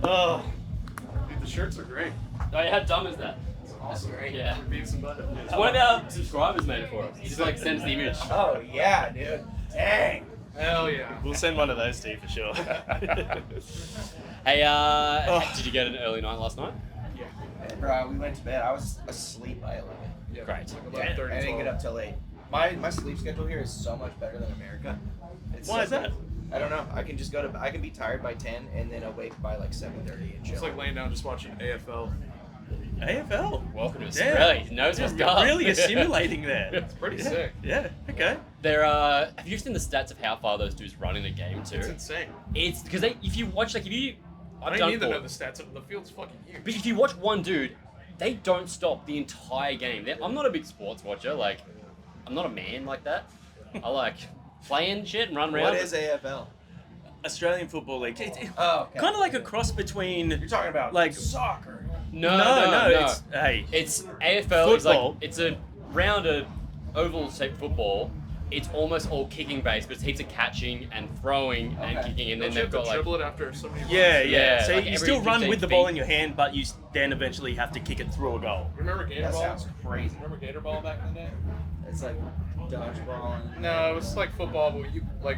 Oh, Dude, the shirts are great. Oh, yeah, how dumb is that? It's awesome. Yeah. Beavis and Butthead. One of our subscribers made it for us. He just like sends the image. Oh yeah, dude. Dang. Hell yeah. we'll send one of those to you for sure. Hey, did you get an early night last night? Yeah. Bro, we went to bed. I was asleep by 11. Yeah. Great. It's like Yeah. 11:30, I didn't get 12. up till 8. My sleep schedule here is so much better than America. It's Why so is that? good. I don't know. I can just go to. I can be tired by 10 and then awake by like 7:30 and chill. It's like laying down just watching AFL. AFL. Welcome to Damn. Australia. He knows what's up. Really assimilating there. It's pretty Yeah. sick. Yeah. Okay. There are. Have you seen the stats of how far those dudes run in the game too? It's insane. It's because if you watch if you. I I've don't done need to know four. the stats. The field's fucking huge. But if you watch one dude, they don't stop the entire game. I'm not a big sports watcher. Like, I'm not a man like that. I like playing shit and run around. What is AFL? Australian Football League. It's Oh, okay. kind of like a cross between. You're talking about like- soccer. No. It's, hey. It's AFL. It's Football. like it's a rounded, oval-shaped football. It's almost all kicking based, but it's heaps of catching and throwing and Okay. kicking, and Don't then you they've have to got like dribble it after so many Yeah, runs? yeah. Yeah, So like you every still run 15 with the ball feet. in your hand, but you then eventually have to kick it through a goal. Remember Gator That Ball? sounds crazy. Remember Gator Ball back in the day? It's like dodgeball. And No, it was like football, but you like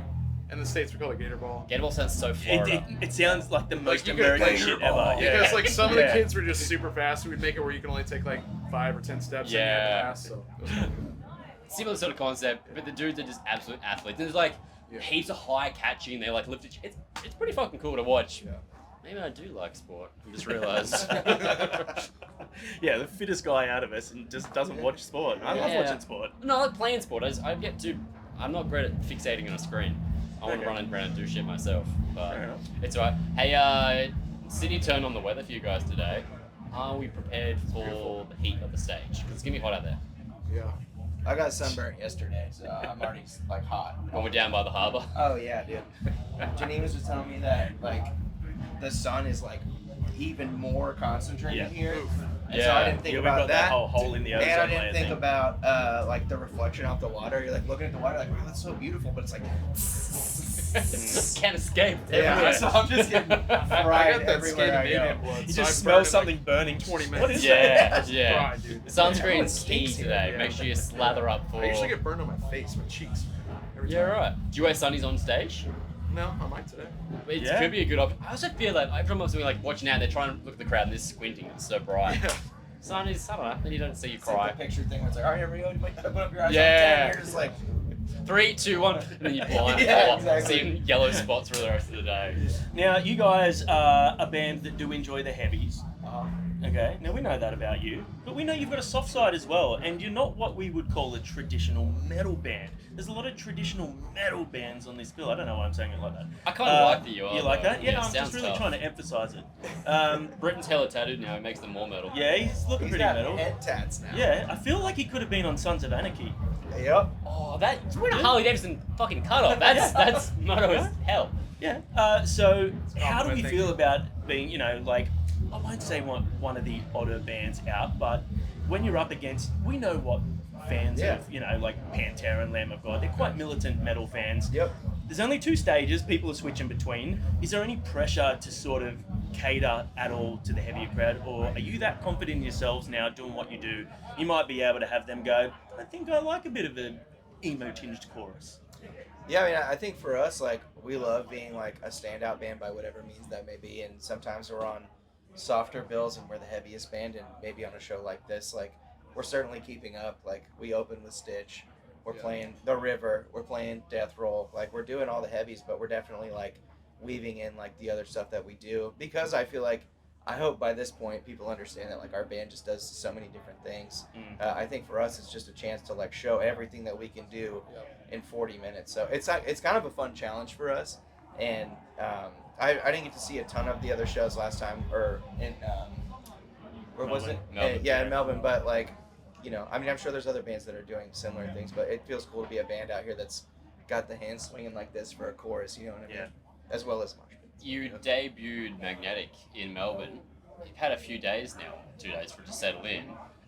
in the States we call it Gator Ball. Gator ball sounds so It, Florida. it sounds like the most you could American play shit ball. ever. Yeah. Because like some of the Yeah. kids were just super fast, so we'd make it where you can only take like 5 or 10 steps and you had Yeah. to pass. So it was cool. Similar sort of concept, but the dudes are just absolute athletes. And there's like Yeah. heaps of high catching. They like lift it. It's pretty fucking cool to watch. Yeah. Maybe I do like sport. I just realised. Yeah, the fittest guy out of us and just doesn't watch sport. I love Yeah. watching sport. No, I like playing sport. I get to. I'm not great at fixating on a screen. I want Okay. to run around and do shit myself. But Fair enough. it's alright. Hey, Sydney turned on the weather for you guys today. Are we prepared for the heat of the stage? Because it's gonna be hot out there. Yeah. I got sunburnt yesterday, so I'm already like hot. When we're down by the harbour. Oh yeah, dude. Janine was just telling me that like the sun is like even more concentrated Yeah. here. Oof. And so I didn't think Yeah, we've about got that whole hole in the ozone And I layer didn't think thing. about like the reflection off the water. You're like looking at the water, like, wow, that's so beautiful, but it's like, Can't escape. It's yeah. everywhere. So I'm just getting I fried got that everywhere I Scandinavian go. blood. You so I just burned smell in, something like, burning. 20 minutes. What is Yeah, that? yeah. Fried, dude. Sunscreen's Stinks key here. today. Yeah. Make sure you slather up for. I usually get burned on my face, my cheeks. Every Yeah, time. right. Do you wear sunnies on stage? No, I might today. It Yeah. could be a good option. I also feel that every time I'm like watching out, they're trying to look at the crowd and they're squinting. It's so bright. Yeah. Sunnies, I don't know. Then you don't see you It's like cry. the picture thing where it's like, all right, everybody, put up your eyes Yeah. on 10. You're just like, 3, 2, 1, and then you blind. Yeah, Oh, exactly. seeing yellow spots for the rest of the day. Now, you guys are a band that do enjoy the heavies. uh, Okay, now we know that about you, but we know you've got a soft side as well, and you're not what we would call a traditional metal band. There's a lot of traditional metal bands on this bill. I don't know why I'm saying it like that. I kind of like that you are. You like though. that? Yeah, it I'm just sounds really tough. trying to emphasize it. Britton's hella tattooed now. It makes them more metal. Yeah, he's looking he's pretty got metal. head tats now. Yeah, I feel like he could have been on Sons of Anarchy. Yep. Oh, that's we're in a Harley Davidson fucking cutoff. That's motto as hell. Yeah. So how do we compliment, feel thank you. about being, like, I won't say one of the odder bands out, but when you're up against, we know what fans Yeah. of, like Pantera and Lamb of God, they're quite militant metal fans. Yep. There's only 2 stages people are switching between. Is there any pressure to sort of cater at all to the heavier crowd, or are you that confident in yourselves now doing what you do? You might be able to have them go, I think I like a bit of an emo-tinged chorus. Yeah, I mean, I think for us, like, we love being, like, a standout band by whatever means that may be, and sometimes we're on softer bills and we're the heaviest band, and maybe on a show like this, like, we're certainly keeping up. Like, we open with Stitch, we're playing The River, we're playing Death Roll, like, we're doing all the heavies, but we're definitely, like, weaving in, like, the other stuff that we do, because I feel like, I hope by this point people understand that, like, our band just does so many different things. I think for us, it's just a chance to, like, show everything that we can do in 40 minutes. So it's kind of a fun challenge for us. And I didn't get to see a ton of the other shows last time, or in, where was it? Melbourne. Yeah, in Melbourne. But, like, I mean, I'm sure there's other bands that are doing similar things, but it feels cool to be a band out here that's got the hands swinging like this for a chorus, you know what I mean? Yeah. As well as mosh pits. You debuted Magnetic in Melbourne. You've had a few days now, 2 days for it to settle in.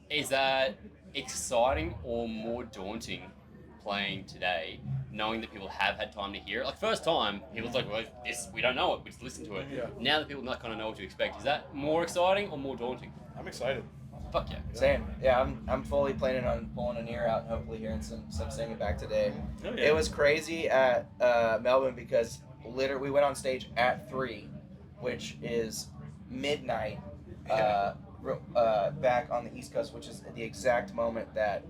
Is that exciting or more daunting playing today knowing that people have had time to hear it. Like first time, people's like, well, this we don't know it, we just listen to it. Yeah. Now that people not kind of know what to expect, is that more exciting or more daunting? I'm excited. Fuck yeah. Same. Yeah, I'm fully planning on pulling an ear out and hopefully hearing some singing back today. Oh, yeah. It was crazy at Melbourne because literally we went on stage at 3, which is midnight back on the East Coast, which is the exact moment that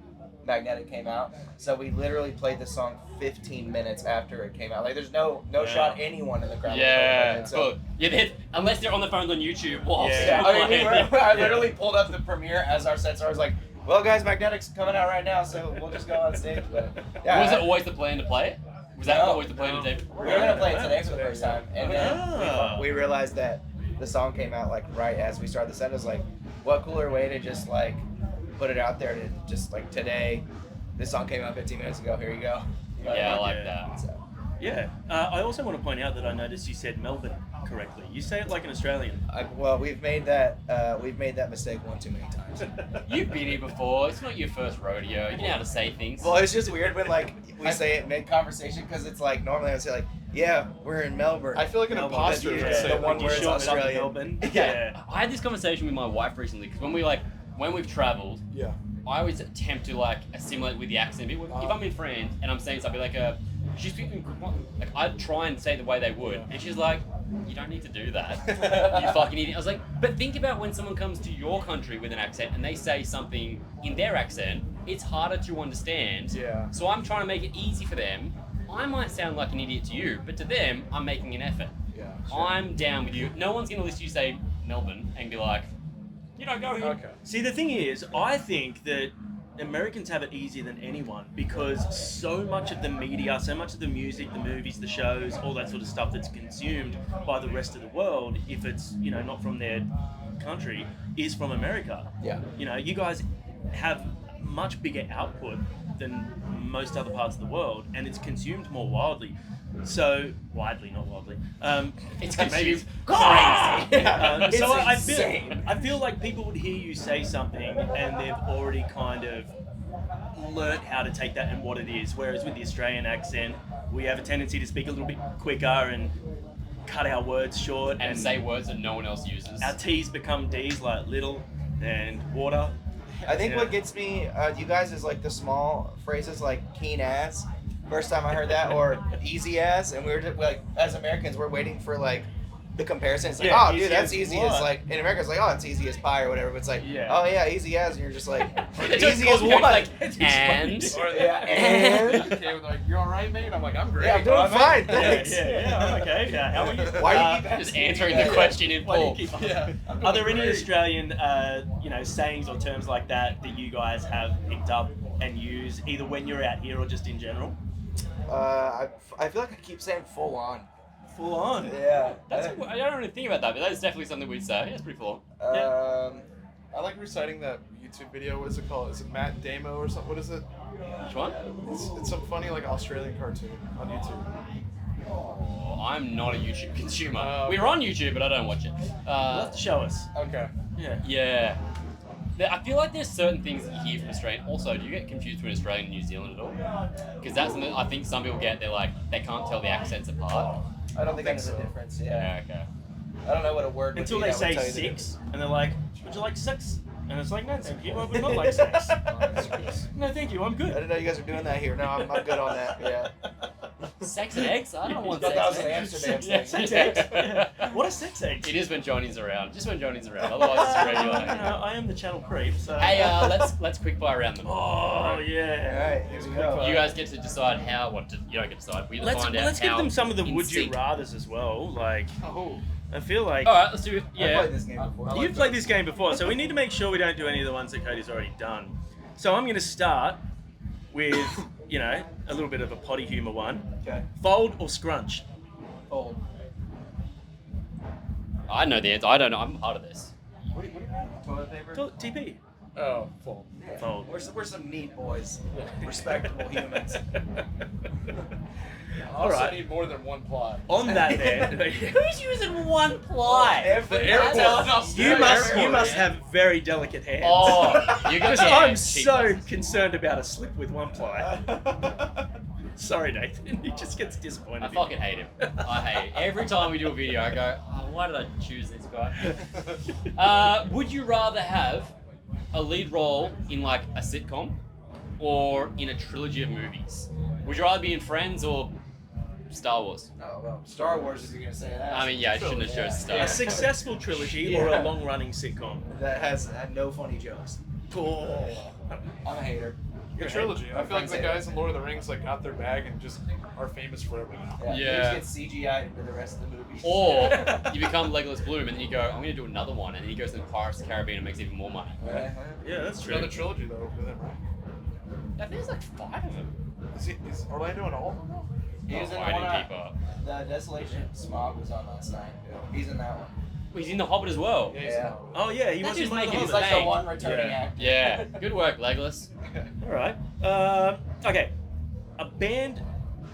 Magnetic came out. So we literally played the song 15 minutes after it came out. Like there's no shot anyone in the crowd. Yeah. Was so, Cool. Yeah, unless they're on the phones on YouTube whilst Yeah. I mean, I literally pulled up the premiere as our set started. I was like, well, guys, Magnetic's coming out right now, so we'll just go on stage. But yeah, Was it always the plan to play it? Was that No. always the plan to do? we were gonna play it today for the first time, and then Ah. we realized that the song came out like right as we started the set. It was like, what cooler way to just like put it out there to just like today, this song came out 15 minutes ago. Here you go. Yeah, I like Yeah. that. So, Yeah. I also want to point out that I noticed you said Melbourne correctly. You say it like an Australian. well, we've made that mistake one too many times. You've been here before. It's not your first rodeo. You know how to say things. Well, it's just weird when like we say it mid conversation because it's like normally I would say like, yeah, we're in Melbourne. I feel like an Melbourne, imposter yeah. if I say The it. one You where it's shorten it up to Australian. Melbourne. Yeah. I had this conversation with my wife recently because when we've travelled, Yeah. I always attempt to like assimilate with the accent. If I'm in France and I'm saying something like she's speaking, like I'd try and say it the way they would, and she's like, you don't need to do that, you fucking idiot. I was like, but think about when someone comes to your country with an accent and they say something in their accent, it's harder to understand. Yeah. So I'm trying to make it easy for them. I might sound like an idiot to you, but to them, I'm making an effort. Yeah. I'm down with you. No one's gonna listen to you say Melbourne and be like, you don't go here. Okay. See, the thing is, I think that Americans have it easier than anyone because so much of the media, so much of the music, the movies, the shows, all that sort of stuff that's consumed by the rest of the world, if it's, not from their country, is from America. Yeah. You guys have much bigger output than most other parts of the world, and it's consumed more widely. So, widely, not wildly. It's maybe consumed crazy. It's so insane. I feel like people would hear you say something and they've already kind of learnt how to take that and what it is. Whereas with the Australian accent, we have a tendency to speak a little bit quicker and cut our words short And say words that no one else uses. our T's become D's, like little and water. I think Yeah. what gets me, you guys, is like the small phrases like keen ass. First time I heard that, or easy ass, and we were just, like, as Americans, we're waiting for like the comparison. It's like, Yeah, oh, dude, easy that's as easy what? as like in America, it's like, oh, it's easy as pie or whatever. But it's like, Yeah. oh yeah, easy as, and you're just like, It's easy just as cool, what? like, and Or Yeah, and- okay, with like, you all right, mate? I'm like, I'm great. Yeah, I'm doing fine. Yeah, Thanks. I'm okay. Yeah, how are you? Why do you keep just answering the question in Why do you full. keep Yeah. Are there any Australian, sayings or terms like that that you guys have picked up and use either when you're out here or just in general? I feel like I keep saying full on. Full on. Yeah. I don't really think about that, but that's definitely something we'd say. It's pretty full. I like reciting that YouTube video. What is it called? Is it Matt Damo or something? What is it? Which one? It's some funny like Australian cartoon on YouTube. Oh, I'm not a YouTube consumer. Oh. We're on YouTube, but I don't watch it. You'll have to show us. Okay. Yeah. Yeah. I feel like there's certain things that you hear from Australian. Also, do you get confused between Australian and New Zealand at all? Because that's something I think some people get. They're like, they can't tell the accents apart. I don't think think there's so. a difference. Yeah. Yeah, okay. I don't know what a word would Until be they that would say tell you the 6, and they're like, would you like sex? And it's like, no, thank you, I would not like sex. No, thank you, I'm I good. didn't know you guys were doing that here. No, I'm good on that. Yeah. Sex and eggs? I don't want Thought sex that and was eggs. an Amsterdam Yeah, thing. Sex eggs? Yeah. What are sex eggs? It is when Johnny's around. Just when Johnny's around. Otherwise, it's regular. No, I am the channel creep, so... Hey, let's quick fire around them. Oh, All yeah. right, here we go. You guys get to decide you don't get to decide. We Let's find out give how them some of the in would you sync. rathers as well. Like, Oh. I feel like... Alright, let's do it. I've Yeah. played this game before. You've played this game before, so we need to make sure we don't do any of the ones that Cody's already done. So I'm going to start with, a little bit of a potty humour one. Okay. Fold or scrunch? Fold. I know the answer. I don't know. I'm part of this. Toilet paper. TP. Oh, full. Yeah. Fold. We're some neat boys. Respectable humans. I All also right. need more than one ply. On that then, Who's using one ply? Every The airport. you must have very delicate hands. Oh, you got Because I'm so concerned about a slip with one ply. Sorry, Nathan. He just gets disappointed. I fucking hate him. I hate it. Every time we do a video, I go, oh, why did I choose this guy? Would you rather have a lead role in like a sitcom or in a trilogy of movies? Would you rather be in Friends or Star Wars? Oh, well, Star Wars, if you're going to say that. I mean, yeah, I shouldn't have chosen Star A Wars. successful trilogy or a long-running sitcom? That has no funny jokes. Oh. I'm a hater. The trilogy. I feel like the guys in Lord of the Rings like got their bag and just are famous forever now. Yeah. You just get CGI'd into the rest of the movie. Or you become Legolas Bloom and then you go, I'm going to do another one, and then he goes to the Pirates of the Caribbean and makes even more money. Yeah, that's true. Another trilogy though for them, right? I think there's like 5 of them. Is Orlando in all of them now? He was in the I one didn't keep up. the Desolation Smog was on last night. He's in that one. Well, he's in The Hobbit as well. Yeah, he's Yeah. in all of them. Oh yeah, he That was dude's in one of making the He's his like Hobbits. the one returning Yeah. actor. Yeah, good work, Legolas. All right. Okay. A band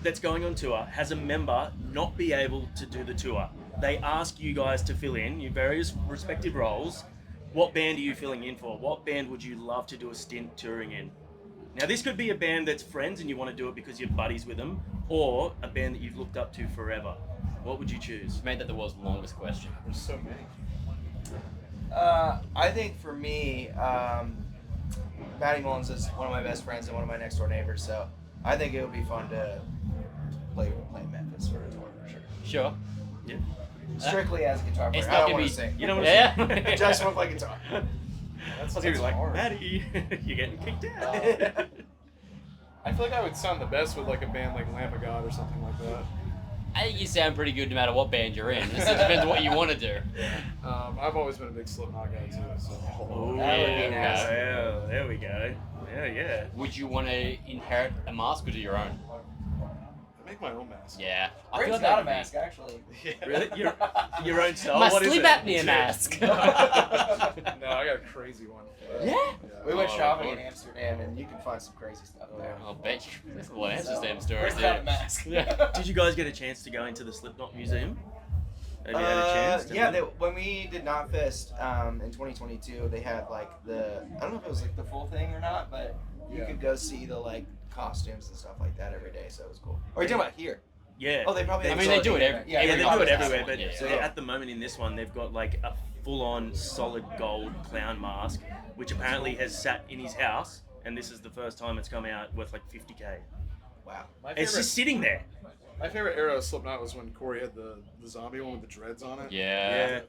that's going on tour has a member not be able to do the tour. They ask you guys to fill in your various respective roles. What band are you filling in for? What band would you love to do a stint touring in? Now, this could be a band that's friends and you want to do it because you're buddies with them, or a band that you've looked up to forever. What would you choose? Made that the world's longest question. There's so many. I think for me, Matty Mullins is one of my best friends and one of my next door neighbors, so I think it would be fun to play Memphis for a tour for sure. Sure. Yeah. Strictly as a guitar player. It's I not don't gonna want be. to sing. You don't want to Yeah. Just want to play guitar. That's I was like, hard. Maddie, you're getting kicked out. I feel like I would sound the best with like a band like Lamb of God or something like that. I think you sound pretty good no matter what band you're in. It just depends on what you want to do. I've always been a big Slipknot guy too. So. Oh, That would be Yeah, nice. yeah, there we go. Yeah, yeah. Would you want to inherit a mask or do your own? I make my own mask. Yeah. I Britton's like that got a would be- mask, actually. Really? Your own style? My What is sleep it? apnea mask. No, I got a crazy one. Yeah? We went Oh, shopping God. in Amsterdam, and you can find some crazy stuff there. I'll bet you. There's a lot of Amsterdam stories Britton's got a there. mask. Yeah. Did you guys get a chance to go into the Slipknot Museum? Have you had a chance? to- Yeah, when we did Knotfest in 2022, they had like I don't know if it was like the full thing or not, but you could go see the like costumes and stuff like that every day, so it was cool. Or are you talking about here? Yeah. Oh, they probably. I mean, they do it every. Yeah, they do it Knotfest everywhere, one, but yeah, so yeah. at the moment in this one, they've got like a full-on solid gold clown mask, which apparently has sat in his house, and this is the first time it's come out, worth like 50K. Wow. My It's just sitting there. my favorite era of Slipknot was when Corey had the zombie one with the dreads on it. Yeah.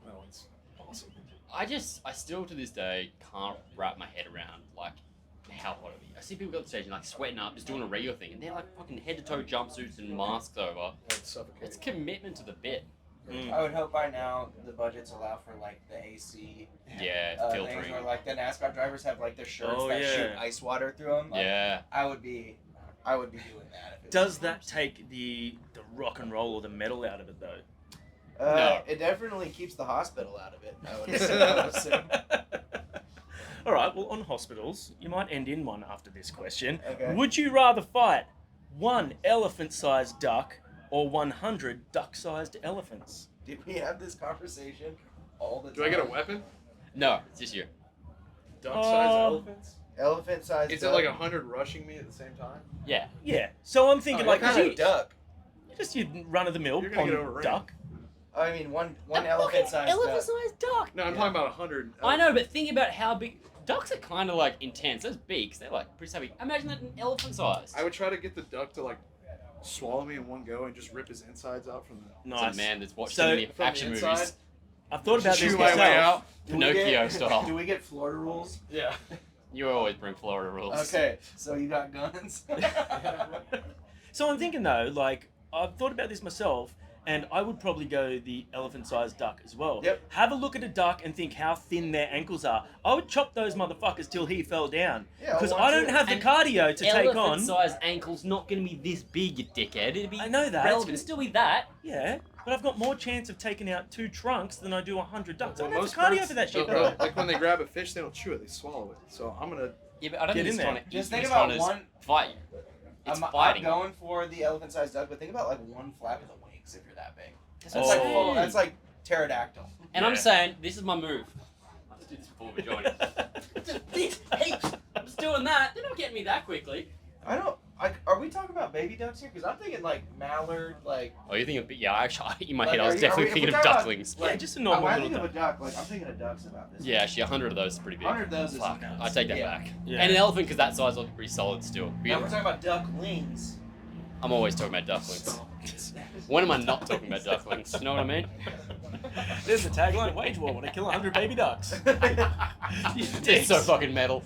That one's awesome. I still to this day can't wrap my head around like how hot it is. I see people go to the stage and like sweating up, just doing a regular thing, and they're like fucking head to toe jumpsuits and masks over. It's suffocating. It's commitment to the bit. I would hope by now the budgets allow for like the AC Yeah, things filtering. where like the NASCAR drivers have like their shirts Oh, that yeah. shoot ice water through them. Like, Yeah. I would be doing that. If it Does was that take the rock and roll or the metal out of it though? No. It definitely keeps the hospital out of it. I would assume. All right. Well, on hospitals, you might end in one after this question. Okay. Would you rather fight one elephant-sized duck or 100 duck-sized elephants? Did we have this conversation all the time? Do I get a weapon? No, it's just you. Duck-sized elephants? Elephant-sized. Is it like 100 rushing me at the same time? Yeah. Yeah. So I'm thinking Oh, like, What kind of geez, duck? just your run-of-the-mill You're gonna get pond overran. duck. I mean, one elephant-sized duck. Elephant-sized duck. No, I'm talking about 100. I know, but think about how big ducks are. Kind of like intense. Those beaks, they're like pretty savvy. Imagine that an elephant size. I would try to get the duck to like swallow me in one go and just rip his insides out from the. Nice. It's a man that's watched So, so many from the action inside? movies. I've thought about this Chew my way myself. out. Do we Pinocchio get- style. Do we get Florida rules? Yeah. You always bring Florida rules. Okay, so you got guns. So I'm thinking though, like I've thought about this myself, and I would probably go the elephant-sized duck as well. Yep. Have a look at a duck and think how thin their ankles are. I would chop those motherfuckers till he fell down. Yeah, Because one, I don't two. have the And cardio to take on. Elephant-sized ankles not going to be this big, you dickhead. It'd be I know that. relevant. It'd still be that. Yeah, but I've got more chance of taking out 2 trunks than I do 100 ducks. I Well, don't have most the cardio birds for that shit. don't know. Like when they grab a fish, they don't chew it; they swallow it. So I'm gonna. Yeah, but I don't Get think in it's there. trying to. Just it's think trying about to one. fight you. It's I'm fighting. going for the elephant-sized duck, but think about like one flap of the wings if you're that big. That's That's what like I'm full, saying. that's like pterodactyl. And Yeah. I'm saying, this is my move. Let's do this before we join. Just this. Hey, I'm just doing that. They're not getting me that quickly. I don't. Are we talking about baby ducks here? Because I'm thinking like mallard, like. Oh, you think of yeah? Actually, in my Like, head, I was if definitely we're thinking of talking about, ducklings. Yeah, just a when normal I little think of duck. a duck, like I'm thinking of ducks about this. Yeah, actually, 100 of those is pretty big. 100 of those is Fuck, nuts. I take that Yeah. back. Yeah. And an elephant, because that size looks pretty solid still. Now we're talking about ducklings. I'm always talking about ducklings. When am I not talking about ducklings? You know what I mean? There's the tagline: Wage war, want to kill 100 baby ducks. It's so fucking metal.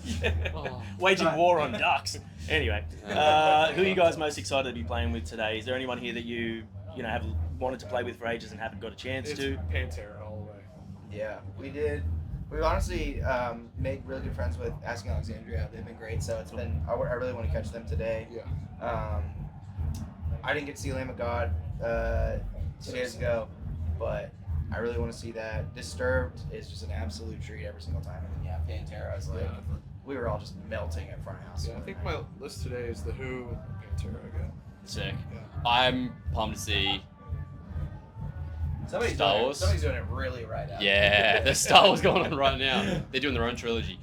Oh. Waging war on ducks. Anyway, who are you guys most excited to be playing with today? Is there anyone here that you have wanted to play with for ages and haven't got a chance It's to? Pantera all the way. Yeah, we did. We've honestly made really good friends with Asking Alexandria. They've been great, so it's been. I really want to catch them today. Yeah. I didn't get to see Lamb of God 2 days ago, but I really want to see that. Disturbed is just an absolute treat every single time. And yeah, Pantera is like, we were all just melting at front of house. Yeah, I think my list today is The Who, Pantera again. Sick. Yeah. I'm pumped to see. Star Wars. Somebody's doing it really right now. Yeah, there's Star Wars going on right now. They're doing their own trilogy.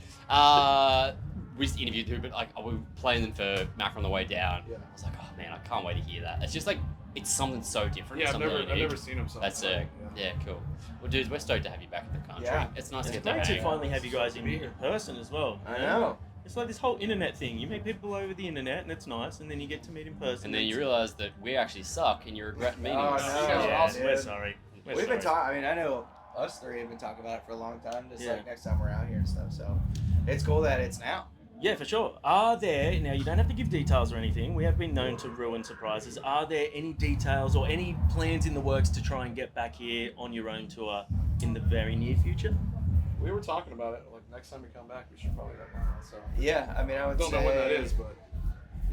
We just interviewed who, but like we were playing them for Mac on the way down. Yeah. I was like, oh man, I can't wait to hear that. It's just like it's something so different. Yeah, I've something never unique. seen them. So That's sick. Yeah, cool. Well, dudes, we're stoked to have you back in the country. Yeah. It's nice to It's get great to to hang. finally have you guys in person as well. I know. It's like this whole internet thing. You meet people over the internet and it's nice, and then you get to meet in person. And then you realize that we actually suck and you regret meeting Oh, us. no. You guys are Yeah, awesome. we're sorry. We've been talking. I mean, I know us three have been talking about it for a long time. Just Yeah. like next time we're out here and stuff. So it's cool that it's now. Yeah, for sure. Are there, now you don't have to give details or anything, we have been known to ruin surprises. Are there any details or any plans in the works to try and get back here on your own tour in the very near future? We were talking about it. Like next time we come back, we should probably have one. So Yeah, I mean, I would don't say. know when that is, but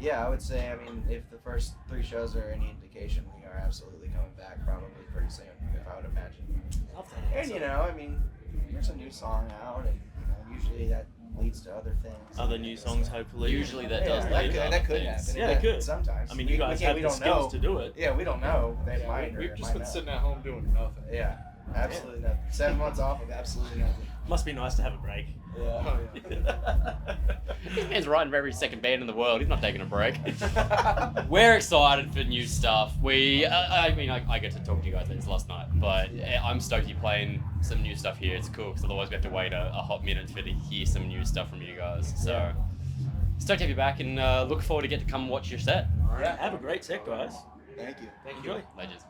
Yeah, I would say. I mean, if the first 3 shows are any indication, we are absolutely coming back probably pretty soon. If I would imagine. Love that. And I mean, there's a new song out, and usually that leads to other things. Other new songs, hopefully. Usually that does that lead could, to that other could things. happen. Yeah, it could. Sometimes. I mean, you guys have we the don't skills know. to do it. Yeah, we don't know. They yeah, might or we've just might been not. sitting at home doing nothing. Yeah, absolutely nothing. 7 months off of absolutely nothing. Must be nice to have a break. Yeah. Oh yeah. This man's writing for every second band in the world. He's not taking a break. We're excited for new stuff. I get to talk to you guys this last night, but I'm stoked you're playing some new stuff here. It's cool because otherwise we have to wait a hot minute to hear some new stuff from you guys. So stoked to have you back and look forward to get to come watch your set. Yeah. Have a great set, guys. Thank you. Thank you. Enjoy. Legends.